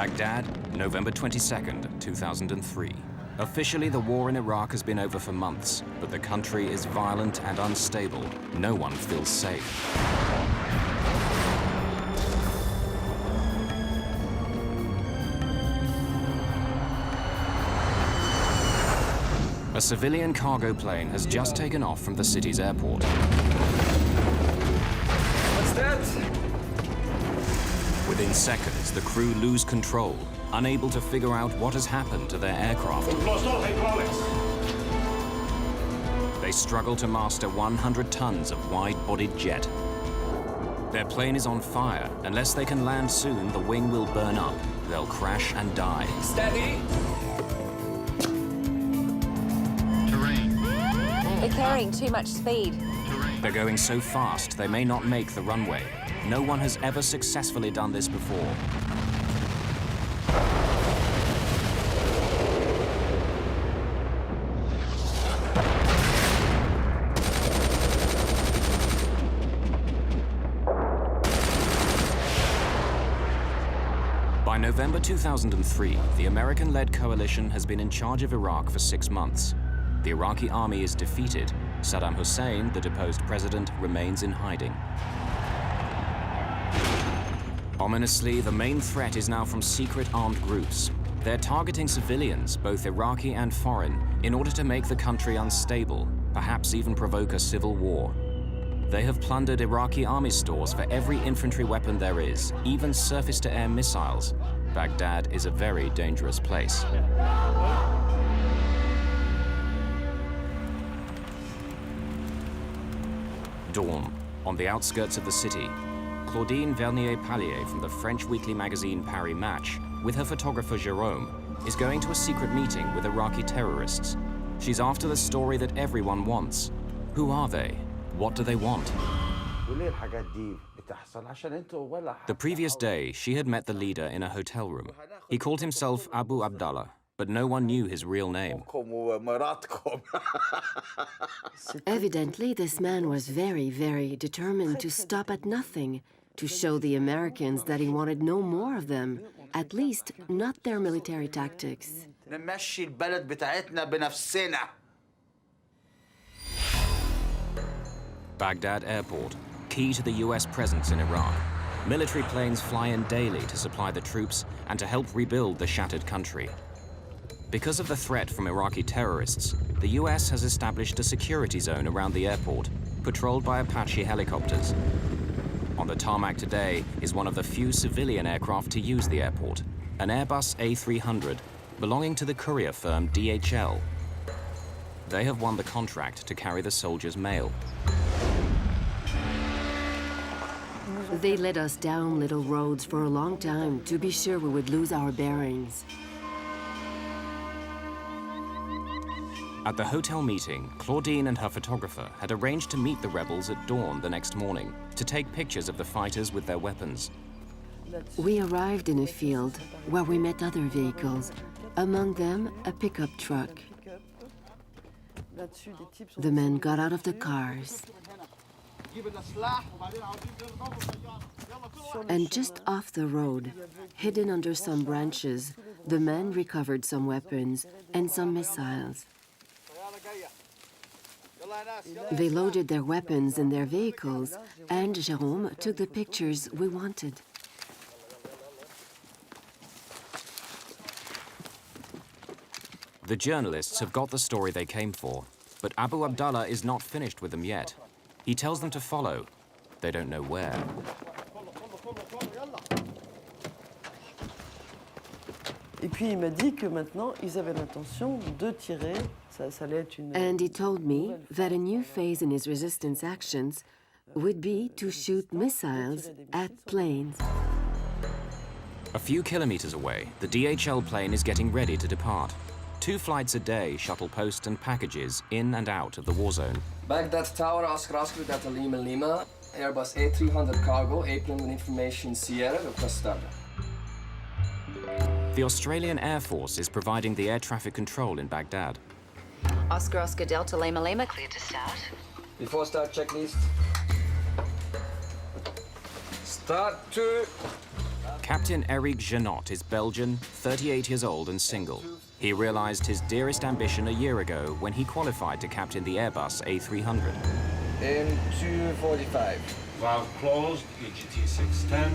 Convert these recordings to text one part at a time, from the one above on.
Baghdad, November 22nd, 2003. Officially, the war in Iraq has been over for months, but the country is violent and unstable. No one feels safe. A civilian cargo plane has just taken off from the city's airport. What's that? Within seconds, the crew lose control, unable to figure out what has happened to their aircraft. They struggle to master 100 tons of wide-bodied jet. Their plane is on fire. Unless they can land soon, the wing will burn up. They'll crash and die. Steady. They're carrying too much speed. They're going so fast, they may not make the runway. No one has ever successfully done this before. By November 2003, the American-led coalition has been in charge of Iraq for 6 months. The Iraqi army is defeated. Saddam Hussein, the deposed president, remains in hiding. Ominously, the main threat is now from secret armed groups. They're targeting civilians, both Iraqi and foreign, in order to make the country unstable, perhaps even provoke a civil war. They have plundered Iraqi army stores for every infantry weapon there is, even surface-to-air missiles. Baghdad is a very dangerous place. Dawn, on the outskirts of the city. Claudine Vernier-Pallier from the French weekly magazine Paris Match, with her photographer Jérôme, is going to a secret meeting with Iraqi terrorists. She's after the story that everyone wants. Who are they? What do they want? The previous day, she had met the leader in a hotel room. He called himself Abu Abdallah, but no one knew his real name. Evidently, this man was very, very determined to stop at nothing, to show the Americans that he wanted no more of them, at least not their military tactics. Baghdad Airport, key to the US presence in Iraq. Military planes fly in daily to supply the troops and to help rebuild the shattered country. Because of the threat from Iraqi terrorists, the US has established a security zone around the airport, patrolled by Apache helicopters. On the tarmac today is one of the few civilian aircraft to use the airport, an Airbus A300 belonging to the courier firm DHL. They have won the contract to carry the soldiers' mail. They led us down little roads for a long time to be sure we would lose our bearings. At the hotel meeting, Claudine and her photographer had arranged to meet the rebels at dawn the next morning to take pictures of the fighters with their weapons. We arrived in a field where we met other vehicles, among them a pickup truck. The men got out of the cars. And just off the road, hidden under some branches, the men recovered some weapons and some missiles. They loaded their weapons in their vehicles, and Jérôme took the pictures we wanted. The journalists have got the story they came for, but Abu Abdallah is not finished with them yet. He tells them to follow. They don't know where. And he told me that a new phase in his resistance actions would be to shoot missiles at planes. A few kilometers away, the DHL plane is getting ready to depart. 2 flights a day shuttle post and packages in and out of the war zone. Baghdad Tower, Oscar Data Lima Lima, Airbus A300 cargo, airplane with information Sierra, request started. The Australian Air Force is providing the air traffic control in Baghdad. Oscar Delta Lima Lima, clear to start. Before start checklist. Start 2. Captain Eric Genot is Belgian, 38 years old and single. He realized his dearest ambition a year ago when he qualified to captain the Airbus A300. In 245. Valve closed, EGT 610.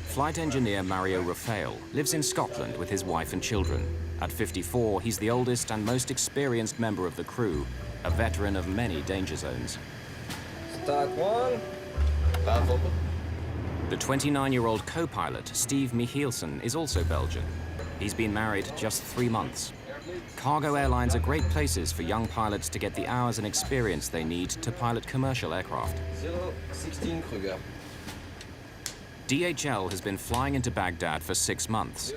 Flight engineer Mario Rafael lives in Scotland with his wife and children. At 54, he's the oldest and most experienced member of the crew, a veteran of many danger zones. Start one. Valve open. The 29-year-old co-pilot, Steve Michielsen, is also Belgian. He's been married just 3 months. Cargo airlines are great places for young pilots to get the hours and experience they need to pilot commercial aircraft. 016 Kruger. DHL has been flying into Baghdad for 6 months.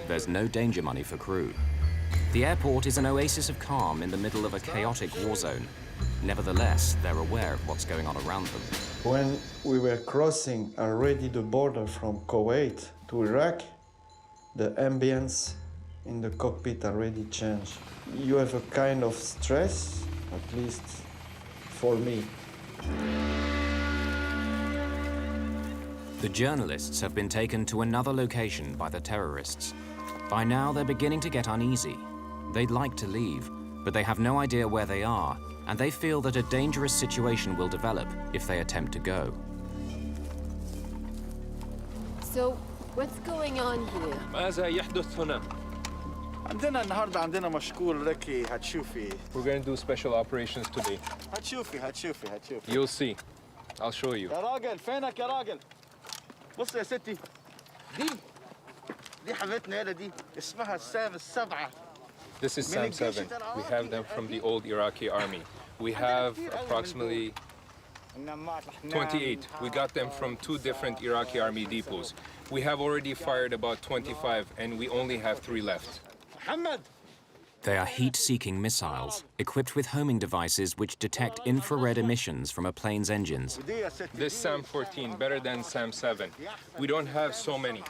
There's no danger money for crew. The airport is an oasis of calm in the middle of a chaotic war zone. Nevertheless, they're aware of what's going on around them. When we were crossing already the border from Kuwait to Iraq, the ambience in the cockpit already changed. You have a kind of stress, at least for me. The journalists have been taken to another location by the terrorists. By now, they're beginning to get uneasy. They'd like to leave, but they have no idea where they are, and they feel that a dangerous situation will develop if they attempt to go. So, what's going on here? ماذا يحدث هنا؟ عندنا النهارده عندنا مشكور ركي هتشوفي. We're going to do special operations today. هتشوفي. You'll see. I'll show you. يا راجل فينك يا راجل؟ بص يا ستي. دي حبيبتنا هنا دي اسمها السام السبعة. This is Sam 7. We have them from the old Iraqi army. We have approximately 28. We got them from 2 different Iraqi army depots. We have already fired about 25, and we only have 3 left. They are heat-seeking missiles, equipped with homing devices which detect infrared emissions from a plane's engines. This Sam 14, better than Sam 7. We don't have so many.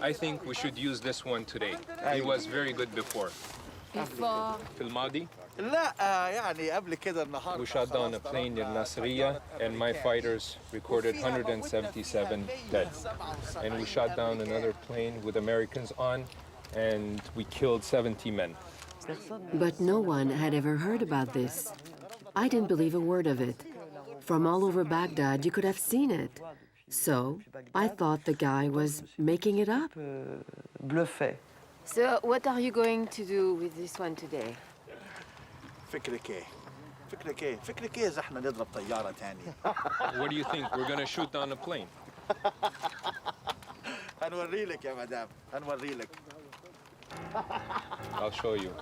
I think we should use this one today. He was very good before. Before... في الماضي, لا يعني قبل كده النهارده. we shot down a plane in Nasiriyah, and my fighters recorded 177 dead. And we shot down another plane with Americans on, and we killed 70 men. But no one had ever heard about this. I didn't believe a word of it. From all over Baghdad, you could have seen it. So I thought the guy was making it up. Bluffé. So, what are you going to do with this one today? فكرك ايه اذا احنا نضرب طيارة تانية. What do you think? We're gonna shoot down a plane? هنوري لك يا مدام هنوري لك. I'll show you.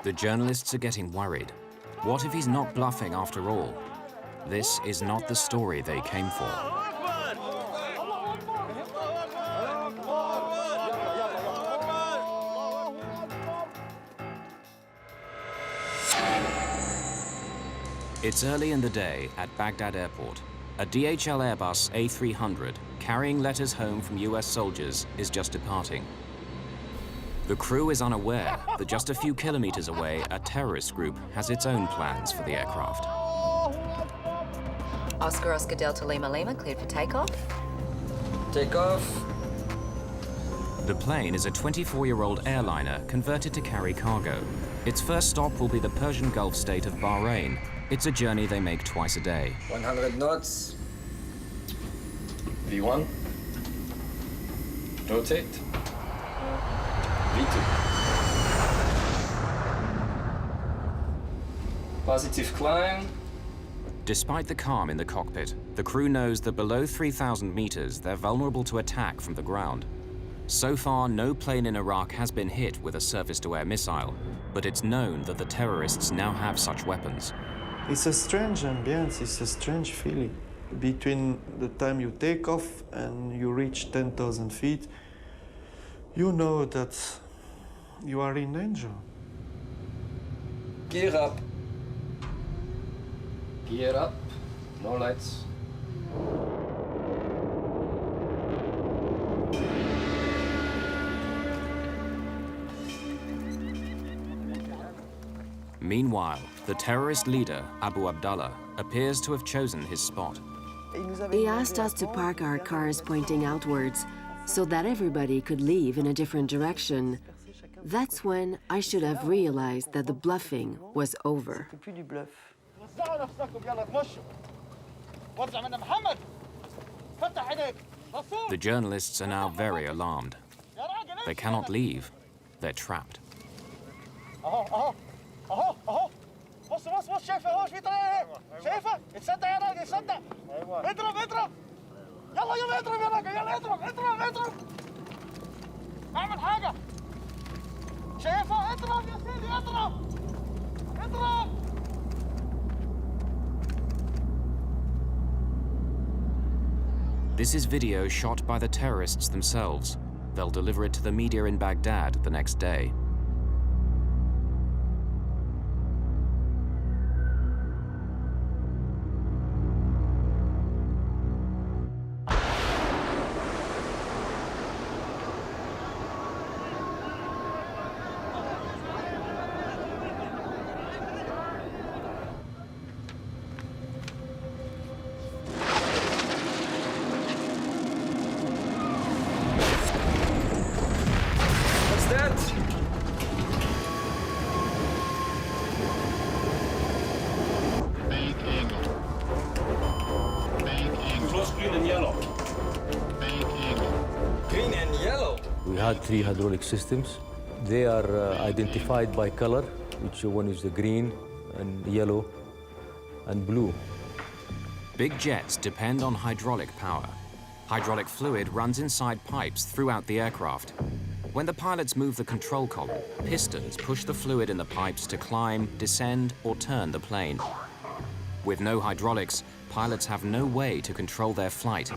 The journalists are getting worried. What if he's not bluffing after all? This is not the story they came for. It's early in the day at Baghdad Airport. A DHL Airbus A300, carrying letters home from US soldiers, is just departing. The crew is unaware that just a few kilometers away, a terrorist group has its own plans for the aircraft. Oscar Delta Lima Lima, cleared for takeoff. Take off. The plane is a 24-year-old airliner converted to carry cargo. Its first stop will be the Persian Gulf state of Bahrain. It's a journey they make twice a day. 100 knots. V1. Rotate. V2. Positive climb. Despite the calm in the cockpit, the crew knows that below 3,000 meters, they're vulnerable to attack from the ground. So far, no plane in Iraq has been hit with a surface-to-air missile, but it's known that the terrorists now have such weapons. It's a strange ambience, it's a strange feeling. Between the time you take off and you reach 10,000 feet, you know that you are in danger. Gear up. Gear up. No lights. Meanwhile, the terrorist leader, Abu Abdallah, appears to have chosen his spot. He asked us to park our cars pointing outwards so that everybody could leave in a different direction. That's when I should have realized that the bluffing was over. The journalists are now very alarmed. They cannot leave. They're trapped. This is video shot by the terrorists themselves. They'll deliver it to the media in Baghdad the next day. We had 3 hydraulic systems. They are identified by color, which one is the green and yellow and blue. Big jets depend on hydraulic power. Hydraulic fluid runs inside pipes throughout the aircraft. When the pilots move the control column, pistons push the fluid in the pipes to climb, descend, or turn the plane. With no hydraulics, pilots have no way to control their flight.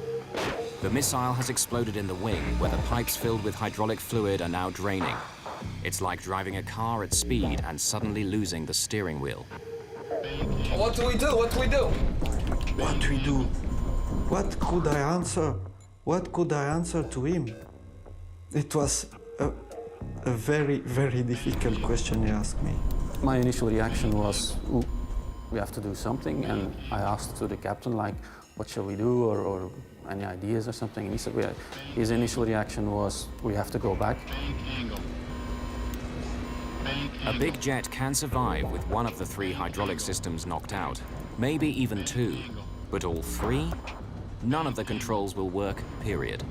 The missile has exploded in the wing, where the pipes filled with hydraulic fluid are now draining. It's like driving a car at speed and suddenly losing the steering wheel. What do we do? What do we do? What we do? What could I answer? What could I answer to him? It was a very, very difficult question he asked me. My initial reaction was, ooh, we have to do something, and I asked to the captain, like, what shall we do, or any ideas or something, and he said, his initial reaction was, we have to go back. A big jet can survive with one of the 3 hydraulic systems knocked out, maybe even 2. But all 3? None of the controls will work, period.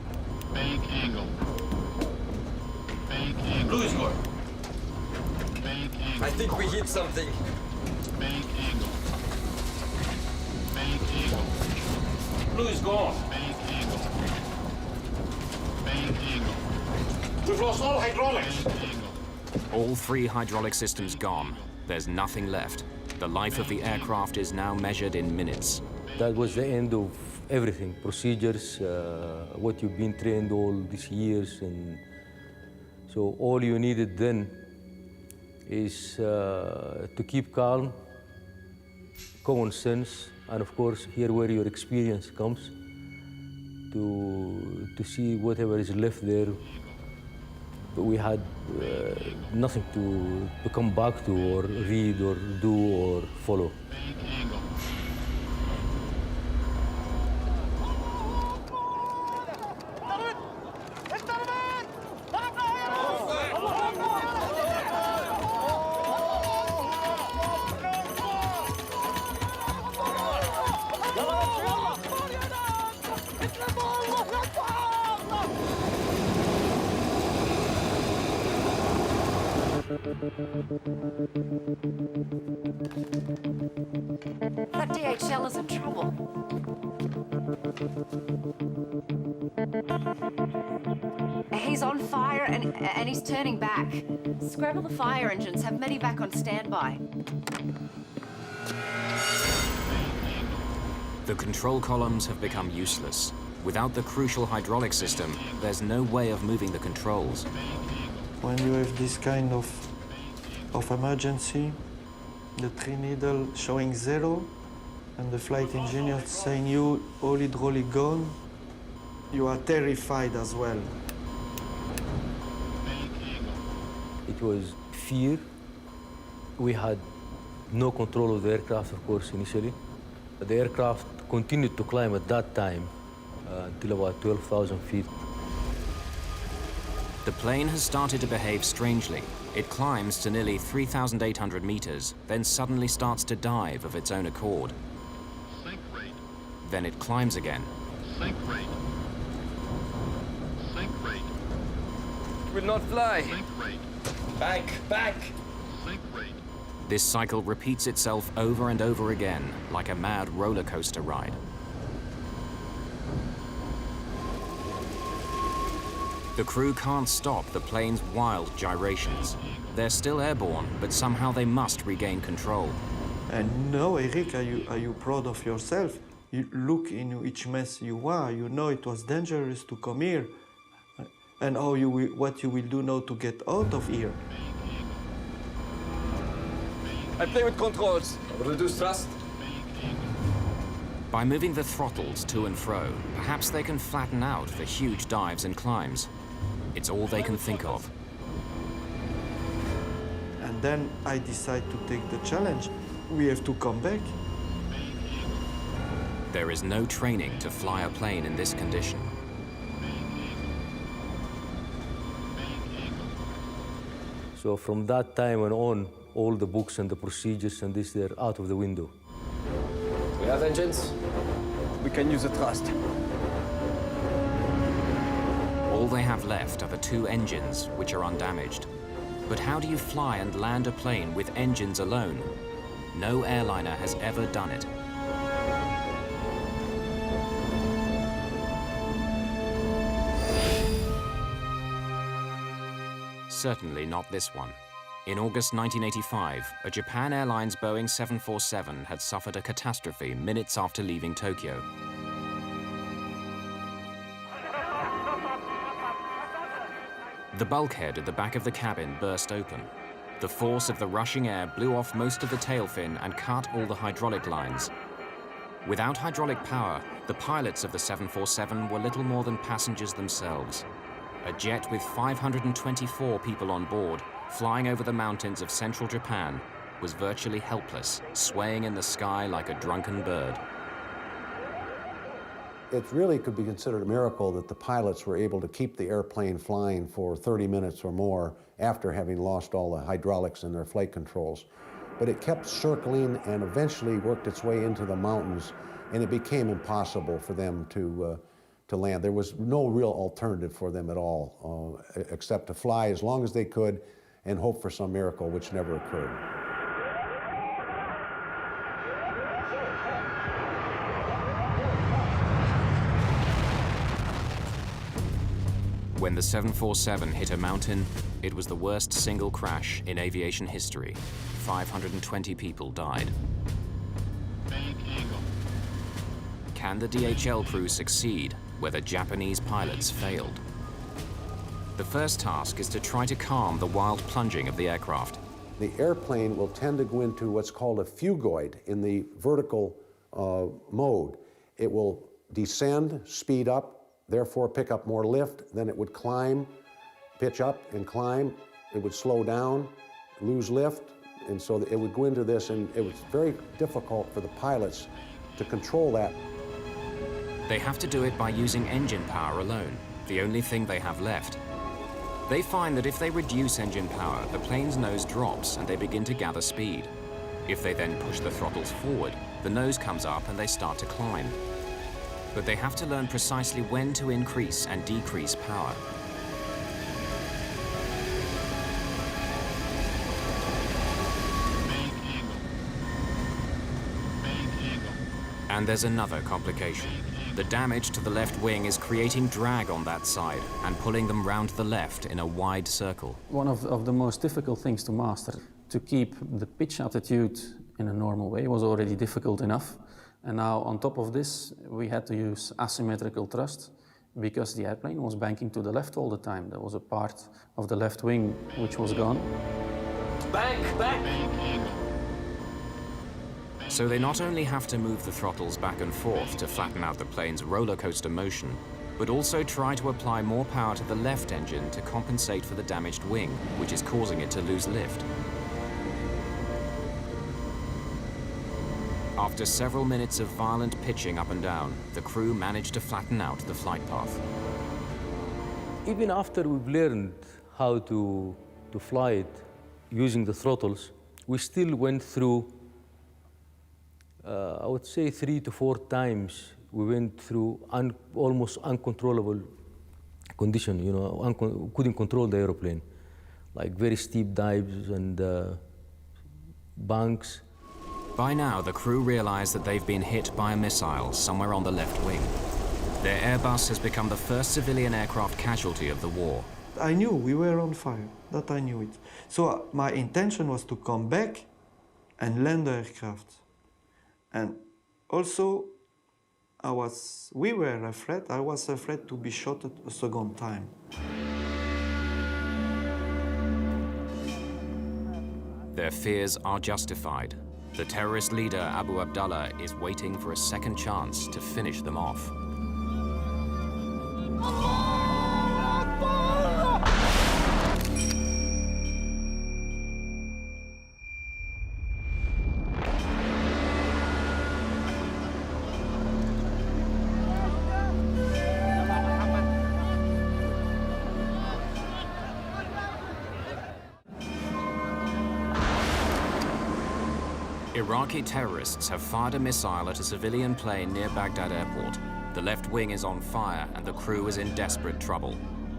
Blue is good. I think we hit something. Blue is gone. We've lost all hydraulics. All 3 hydraulic systems gone. There's nothing left. The life of the aircraft is now measured in minutes. That was the end of everything, procedures, what you've been trained all these years. And so all you needed then is to keep calm, common sense, and of course, here where your experience comes, to see whatever is left there. But we had nothing to come back to, or read, or do, or follow. That DHL is in trouble. He's on fire and he's turning back. Scramble the fire engines, have medevac on standby. The control columns have become useless. Without the crucial hydraulic system, there's no way of moving the controls. When you have this kind of emergency, the 3 needle showing 0, and the flight engineer saying you all hydraulic gone, you are terrified as well. It was fear. We had no control of the aircraft, of course, initially. The aircraft continued to climb at that time until about 12,000 feet. The plane has started to behave strangely. It climbs to nearly 3,800 meters, then suddenly starts to dive of its own accord. Sink rate. Then it climbs again. Sink rate. Sink rate. It will not fly. Sink rate. Back. Sink rate. This cycle repeats itself over and over again, like a mad roller coaster ride. The crew can't stop the plane's wild gyrations. They're still airborne, but somehow they must regain control. And now, Eric, are you proud of yourself? You look in which mess you are. You know it was dangerous to come here. And what you will do now to get out of here. I play with controls. Reduce thrust. By moving the throttles to and fro, perhaps they can flatten out the huge dives and climbs. It's all they can think of. And then I decide to take the challenge. We have to come back. There is no training to fly a plane in this condition. So from that time on, all the books and the procedures and this, they're out of the window. We have engines. We can use the thrust. All they have left are the two engines, which are undamaged. But how do you fly and land a plane with engines alone? No airliner has ever done it. Certainly not this one. In August 1985, a Japan Airlines Boeing 747 had suffered a catastrophe minutes after leaving Tokyo. The bulkhead at the back of the cabin burst open. The force of the rushing air blew off most of the tail fin and cut all the hydraulic lines. Without hydraulic power, the pilots of the 747 were little more than passengers themselves. A jet with 524 people on board, flying over the mountains of central Japan, was virtually helpless, swaying in the sky like a drunken bird. It really could be considered a miracle that the pilots were able to keep the airplane flying for 30 minutes or more after having lost all the hydraulics in their flight controls. But it kept circling and eventually worked its way into the mountains, and it became impossible for them to land. There was no real alternative for them at all, except to fly as long as they could and hope for some miracle, which never occurred. When the 747 hit a mountain, it was the worst single crash in aviation history. 520 people died. Can the DHL crew succeed where the Japanese pilots failed? The first task is to try to calm the wild plunging of the aircraft. The airplane will tend to go into what's called a phugoid in the vertical mode. It will descend, speed up, therefore pick up more lift, then it would climb, pitch up and climb. It would slow down, lose lift, and so it would go into this, and it was very difficult for the pilots to control that. They have to do it by using engine power alone, the only thing they have left. They find that if they reduce engine power, the plane's nose drops and they begin to gather speed. If they then push the throttles forward, the nose comes up and they start to climb. But they have to learn precisely when to increase and decrease power. And there's another complication. The damage to the left wing is creating drag on that side and pulling them round the left in a wide circle. One of the most difficult things to master, to keep the pitch attitude in a normal way, was already difficult enough. And now, on top of this, we had to use asymmetrical thrust because the airplane was banking to the left all the time. There was a part of the left wing which was gone. Bank! So they not only have to move the throttles back and forth to flatten out the plane's roller coaster motion, but also try to apply more power to the left engine to compensate for the damaged wing, which is causing it to lose lift. After several minutes of violent pitching up and down, the crew managed to flatten out the flight path. Even after we've learned how to fly it using the throttles, we still went through, I would say 3 to 4 times, we went through almost uncontrollable condition, you know, couldn't control the airplane, like very steep dives and banks. By now, the crew realize that they've been hit by a missile somewhere on the left wing. Their Airbus has become the first civilian aircraft casualty of the war. I knew we were on fire, that I knew it. So my intention was to come back and land the aircraft. And also, we were afraid, I was afraid to be shot a second time. Their fears are justified. The terrorist leader, Abu Abdallah, is waiting for a second chance to finish them off. Iraqi terrorists have fired a missile at a civilian plane near Baghdad airport. The left wing is on fire and the crew is in desperate trouble.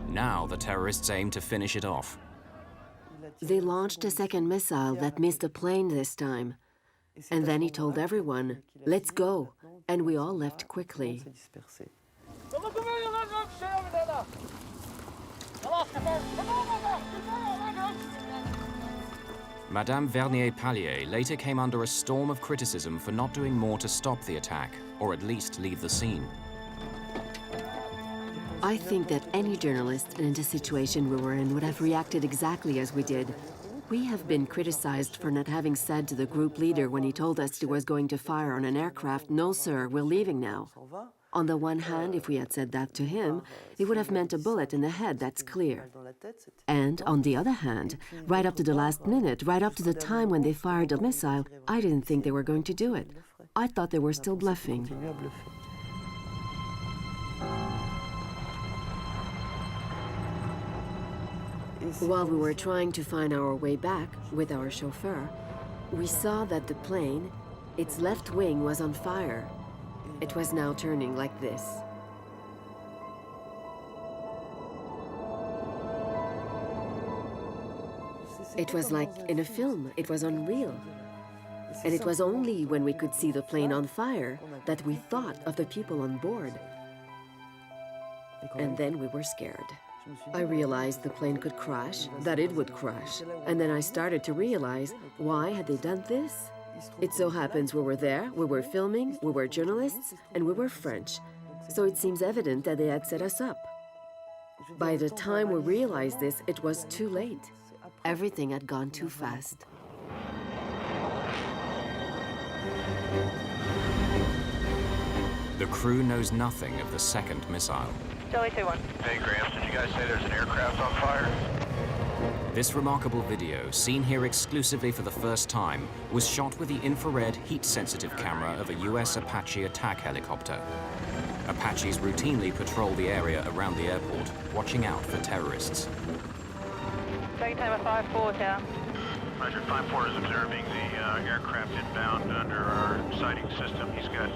Now the terrorists aim to finish it off. They launched a second missile that missed the plane this time. And then he told everyone, "Let's go." And we all left quickly. Madame Vernier-Pallier later came under a storm of criticism for not doing more to stop the attack, or at least leave the scene. I think that any journalist in the situation we were in would have reacted exactly as we did. We have been criticized for not having said to the group leader when he told us he was going to fire on an aircraft, "No, sir, we're leaving now." On the one hand, if we had said that to him, it would have meant a bullet in the head, that's clear. And on the other hand, right up to the last minute, right up to the time when they fired the missile, I didn't think they were going to do it. I thought they were still bluffing. While we were trying to find our way back with our chauffeur, we saw that the plane, its left wing was on fire. It was now turning like this. It was like in a film. It was unreal. And it was only when we could see the plane on fire that we thought of the people on board. And then we were scared. I realized the plane could crash, that it would crash. And then I started to realize, why had they done this? It so happens we were there, we were filming, we were journalists, and we were French. So it seems evident that they had set us up. By the time we realized this, it was too late. Everything had gone too fast. The crew knows nothing of the second missile. Charlie 2-1. Hey, Gramps, did you guys say there's an aircraft on fire? This remarkable video, seen here exclusively for the first time, was shot with the infrared heat-sensitive camera of a US Apache attack helicopter. Apaches routinely patrol the area around the airport, watching out for terrorists. Take timer 5-4, tower. Roger, 5-4 is observing the aircraft inbound under our sighting system. He's got,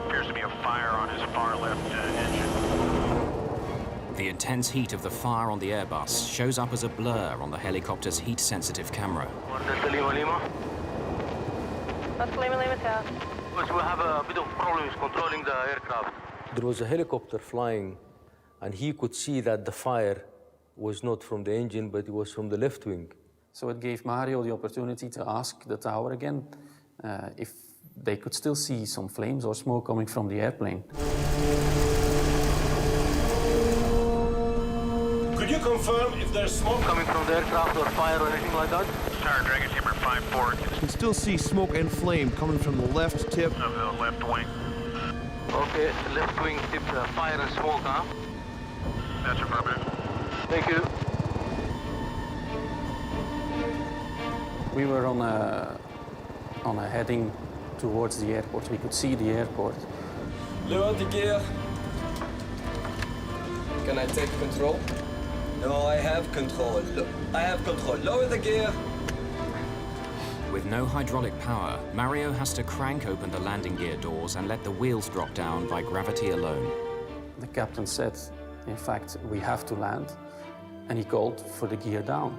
appears to be a fire on his far left engine. The intense heat of the fire on the Airbus shows up as a blur on the helicopter's heat-sensitive camera. That's Lima Lima tower. We have a bit of problems controlling the aircraft. There was a helicopter flying, and he could see that the fire was not from the engine, but it was from the left wing. So it gave Mario the opportunity to ask the tower again if they could still see some flames or smoke coming from the airplane. Could you confirm if there's smoke coming from the aircraft or fire or anything like that? Tower Dragon Timber 5-4. You can still see smoke and flame coming from the left tip of the left wing. Okay, the left wing tip fire and smoke, huh? That's affirmative. Thank you. We were on a heading towards the airport. We could see the airport. Lower the gear. Can I take control? No, I have control. I have control. Lower the gear. With no hydraulic power, Mario has to crank open the landing gear doors and let the wheels drop down by gravity alone. The captain said, in fact, we have to land, and he called for the gear down,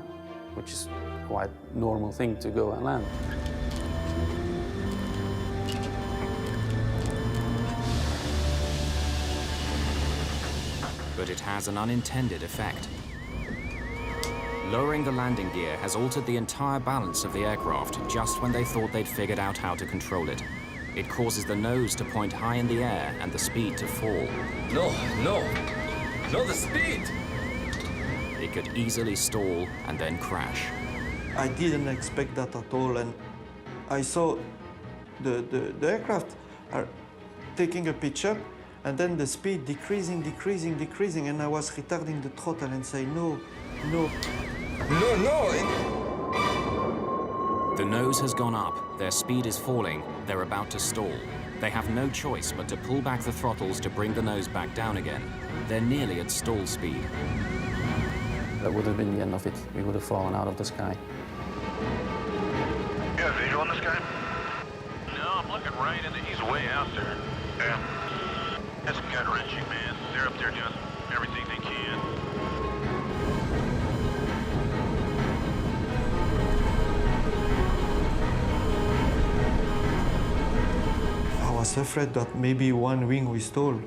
which is quite a normal thing to go and land. But it has an unintended effect. Lowering the landing gear has altered the entire balance of the aircraft just when they thought they'd figured out how to control it. It causes the nose to point high in the air and the speed to fall. No, the speed! It could easily stall and then crash. I didn't expect that at all, and I saw the aircraft are taking a pitch up, and then the speed decreasing, and I was retarding the throttle and say no. The nose has gone up, their speed is falling, they're about to stall. They have no choice but to pull back the throttles to bring the nose back down again. They're nearly at stall speed. That would have been the end of it. We would have fallen out of the sky. You have visual on this guy? No, I'm looking right in he's way out there. Yeah. That's gut-wrenching, man. They're up there doing everything they can. I was afraid that maybe one wing we stole,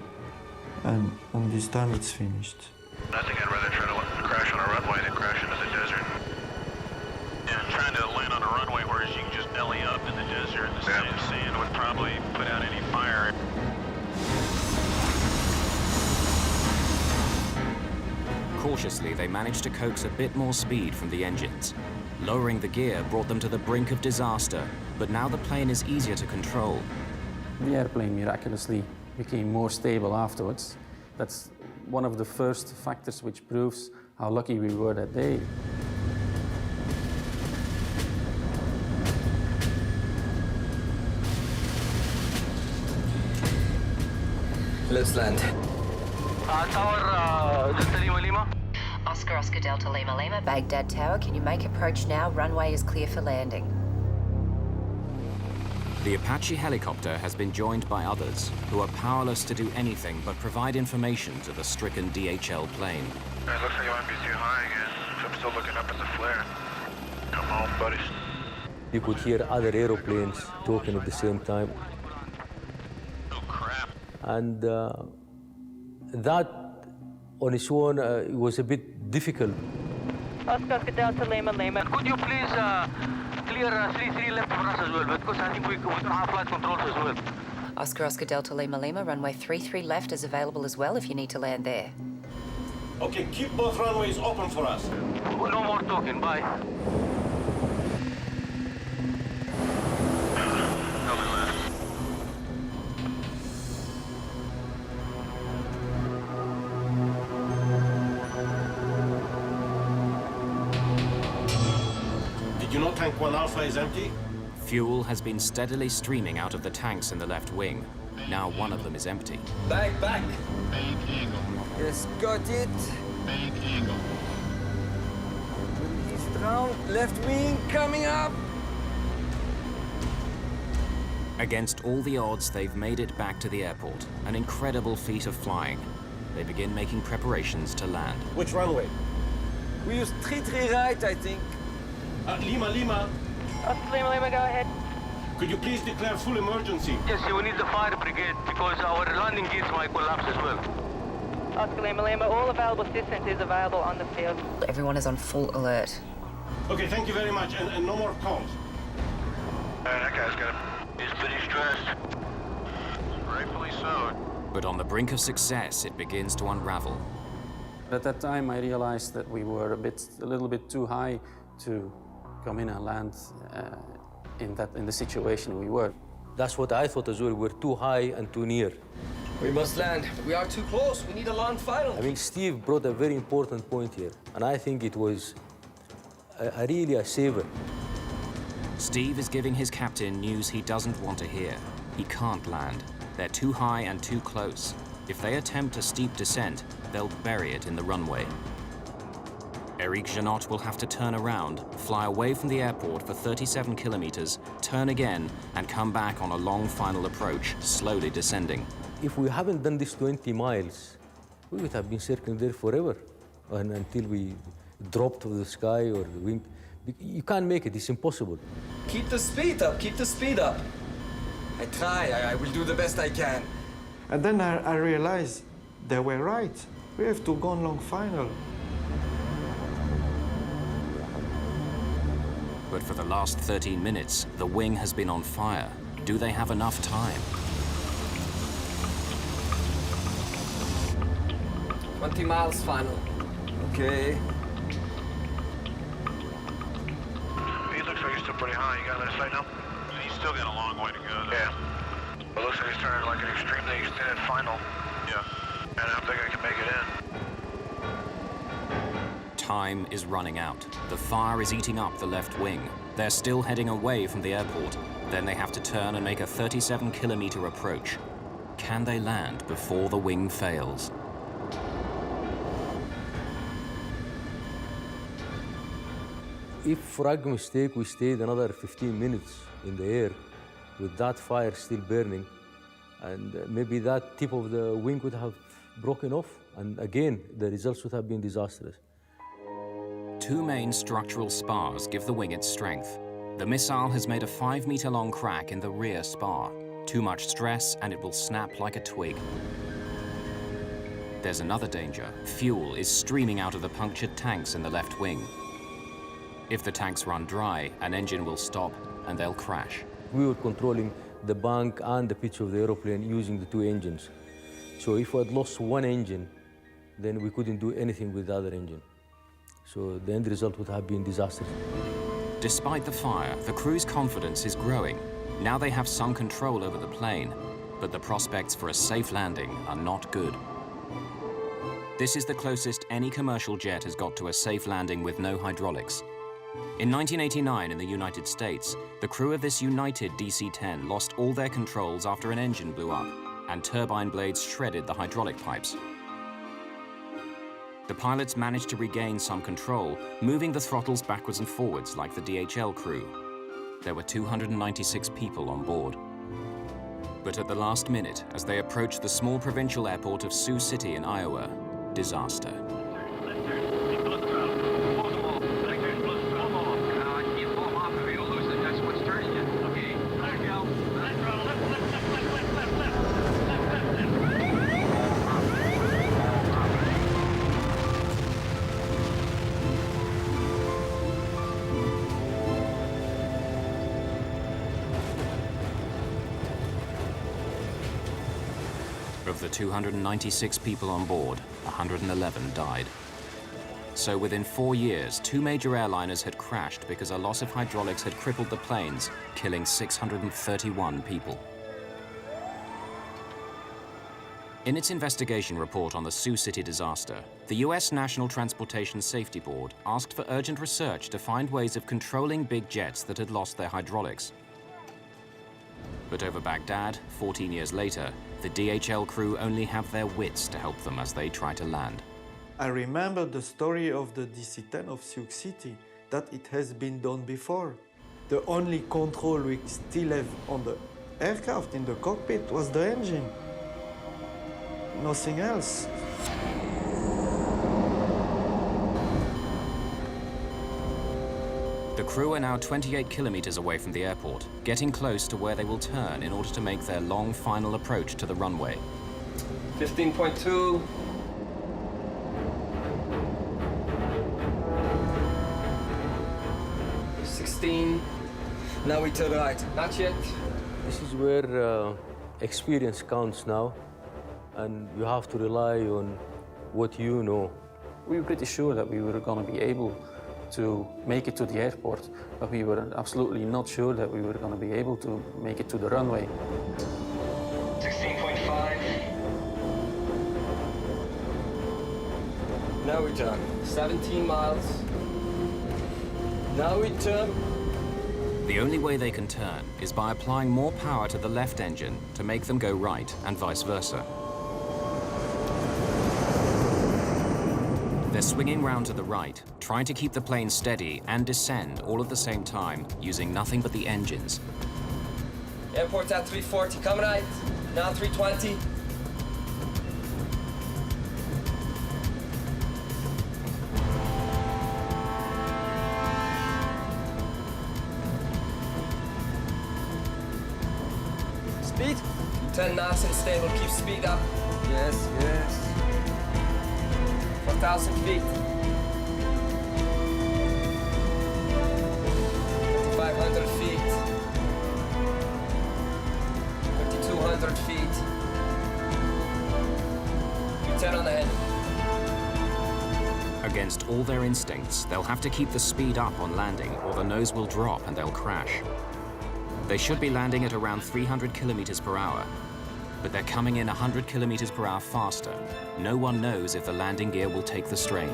and this time it's finished. I think I'd rather try to crash on a runway than crash into the desert. Yeah, trying to land on a runway where you can just belly up in the desert and the sand would probably put out any fire. Cautiously, they managed to coax a bit more speed from the engines. Lowering the gear brought them to the brink of disaster, but now the plane is easier to control. The airplane miraculously became more stable afterwards. That's one of the first factors which proves how lucky we were that day. Let's land. Tower Delta Lima Lima. Oscar Delta Lima Lima, Baghdad Tower. Can you make approach now? Runway is clear for landing. The Apache helicopter has been joined by others who are powerless to do anything but provide information to the stricken DHL plane. It looks like you might be too high again. I'm still looking up at the flare. Come on, buddies. You could hear other aeroplanes talking at the same time. Oh, crap. And that on its own was a bit difficult. Oscar Delta Lima Lima. Could you please clear 33 left for us as well? Because I think we don't have flight controls as well. Oscar Delta Lima Lima, runway 33 left is available as well if you need to land there. Okay, keep both runways open for us. No more talking, bye. Did you know Tank 1 Alpha is empty? Fuel has been steadily streaming out of the tanks in the left wing. Now one of them is empty. Back. Yes, got it. Release down, left wing coming up. Against all the odds, they've made it back to the airport. An incredible feat of flying. They begin making preparations to land. Which runway? We use 33 right, I think. Lima. Oscar Lima Lima, go ahead. Could you please declare full emergency? Yes, we need the fire brigade because our landing gears might collapse as well. Oscar Lima Lima, all available assistance is available on the field. Everyone is on full alert. Okay, thank you very much, and no more calls. That guy's good. He's pretty stressed. Rightfully so. But on the brink of success, it begins to unravel. At that time, I realized that we were a little bit too high to come in and land in the situation we were. That's what I thought as well. We're too high and too near. We must land. We are too close. We need a land final. I mean, Steve brought a very important point here, and I think it was really a saver. Steve is giving his captain news he doesn't want to hear. He can't land. They're too high and too close. If they attempt a steep descent, they'll bury it in the runway. Eric Janot will have to turn around, fly away from the airport for 37 kilometers, turn again, and come back on a long final approach, slowly descending. If we haven't done this 20 miles, we would have been circling there forever until we dropped to the sky or the wing. You can't make it, it's impossible. Keep the speed up, keep the speed up. I try, I will do the best I can. And then I realized they were right. We have to go on long final. But for the last 13 minutes, the wing has been on fire. Do they have enough time? 20 miles final. Okay. He looks like he's still pretty high. You got that sight now? He's still got a long way to go, though. Yeah. It looks like he's turning like an extremely extended final. Yeah. And I don't think I can make it in. Time is running out. The fire is eating up the left wing. They're still heading away from the airport. Then they have to turn and make a 37-kilometer approach. Can they land before the wing fails? If, for argument's sake, we stayed another 15 minutes in the air with that fire still burning, and maybe that tip of the wing would have broken off, and again, the results would have been disastrous. Two main structural spars give the wing its strength. The missile has made a 5-meter-long crack in the rear spar. Too much stress, and it will snap like a twig. There's another danger. Fuel is streaming out of the punctured tanks in the left wing. If the tanks run dry, an engine will stop and they'll crash. We were controlling the bank and the pitch of the aeroplane using the two engines. So if we had lost one engine, then we couldn't do anything with the other engine. So the end result would have been disastrous. Despite the fire, the crew's confidence is growing. Now they have some control over the plane, but the prospects for a safe landing are not good. This is the closest any commercial jet has got to a safe landing with no hydraulics. In 1989 in the United States, the crew of this United DC-10 lost all their controls after an engine blew up, and turbine blades shredded the hydraulic pipes. The pilots managed to regain some control, moving the throttles backwards and forwards like the DHL crew. There were 296 people on board. But at the last minute, as they approached the small provincial airport of Sioux City in Iowa, disaster. Of the 296 people on board, 111 died. So within 4 years, 2 major airliners had crashed because a loss of hydraulics had crippled the planes, killing 631 people. In its investigation report on the Sioux City disaster, the US National Transportation Safety Board asked for urgent research to find ways of controlling big jets that had lost their hydraulics. But over Baghdad, 14 years later, the DHL crew only have their wits to help them as they try to land. I remember the story of the DC-10 of Sioux City, that it has been done before. The only control we still have on the aircraft in the cockpit was the engine. Nothing else. The crew are now 28 kilometers away from the airport, getting close to where they will turn in order to make their long final approach to the runway. 15.2. Now we turn right. Not yet. This is where experience counts now, and you have to rely on what you know. We were pretty sure that we were going to be able to make it to the airport, but we were absolutely not sure that we were going to be able to make it to the runway. 16.5. Now we turn. 17 miles. Now we turn. The only way they can turn is by applying more power to the left engine to make them go right and vice versa. They're swinging round to the right, trying to keep the plane steady and descend all at the same time, using nothing but the engines. Airport at 340, come right. Now 320. Speed? 10 knots and stable, keep speed up. Yes, yes. 4,000 feet. 500 feet. 200 feet. You 10 on the head. Against all their instincts, they'll have to keep the speed up on landing or the nose will drop and they'll crash. They should be landing at around 300 kilometers per hour, but they're coming in 100 kilometers per hour faster. No one knows if the landing gear will take the strain.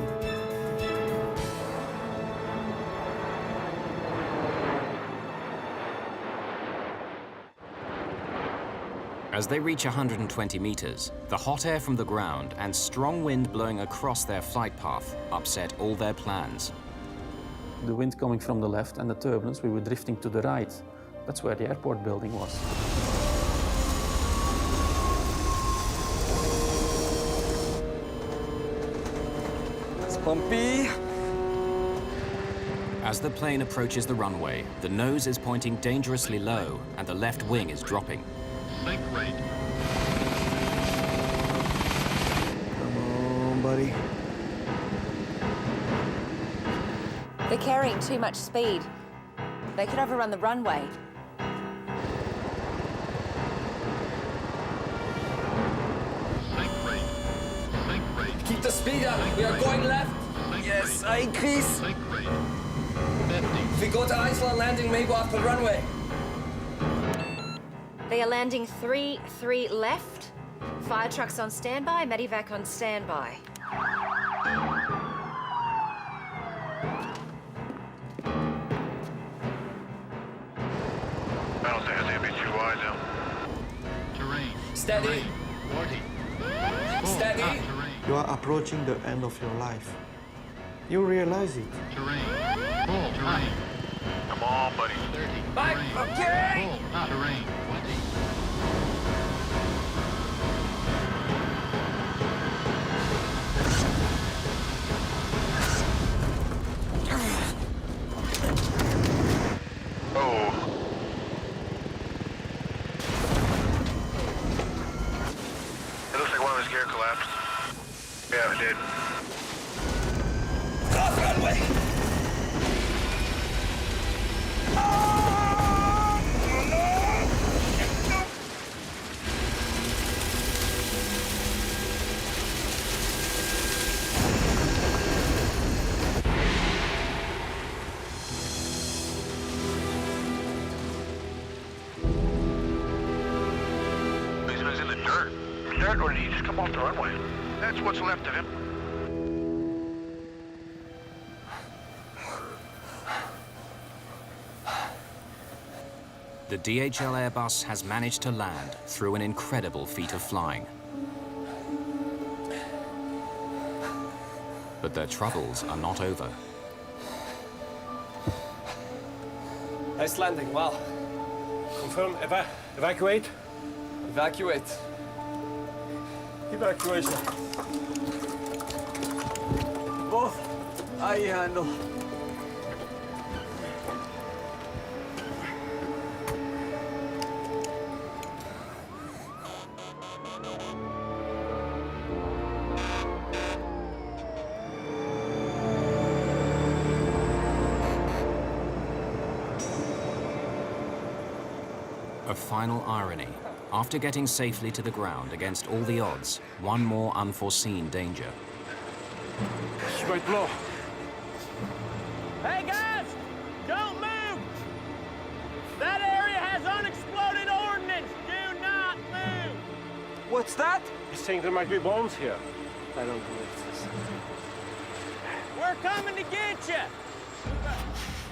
As they reach 120 meters, the hot air from the ground and strong wind blowing across their flight path upset all their plans. The wind coming from the left and the turbulence, we were drifting to the right. That's where the airport building was. It's bumpy. As the plane approaches the runway, the nose is pointing dangerously low and the left wing is dropping. Sink rate. Come on, buddy. They're carrying too much speed. They could overrun the runway. Sink rate. Sink rate. Keep the speed up. We are going left. Yes, I increase. Sink rate. 50. If we go to Iceland landing, maybe off the runway. They are landing 3-3 left. Fire trucks on standby, medevac on standby. I don't think it's gonna be too wide though. Terrain. Steady. Terrain. 40. Steady. Terrain. You are approaching the end of your life. You realize it. Terrain. Full. Terrain. Come on, buddy. 30. Mike, Terrain. okay. Full. Terrain. 20. Oh. It looks like one of his gear collapsed. Yeah, it did. Off runway. He's in the dirt. Dirt, or did he just come off the runway? That's what's left of him. The DHL Airbus has managed to land through an incredible feat of flying. But their troubles are not over. Nice landing, wow. Confirm. Evacuate. Evacuate. Evacuation. Both. I handle. A final irony. After getting safely to the ground against all the odds, one more unforeseen danger. She might blow. Hey guys, don't move! That area has unexploded ordnance. Do not move. What's that? He's saying there might be bombs here. I don't believe this. We're coming to get you.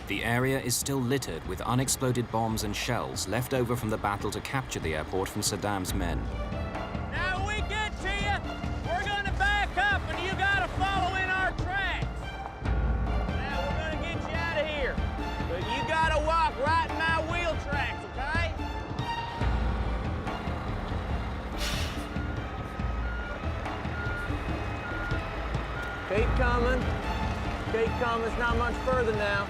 The area is still littered with unexploded bombs and shells left over from the battle to capture the airport from Saddam's men. Now we get to you, we're gonna back up and you gotta follow in our tracks. Now we're gonna get you out of here, but you gotta walk right in my wheel tracks, okay? Keep coming. Keep coming, it's not much further now.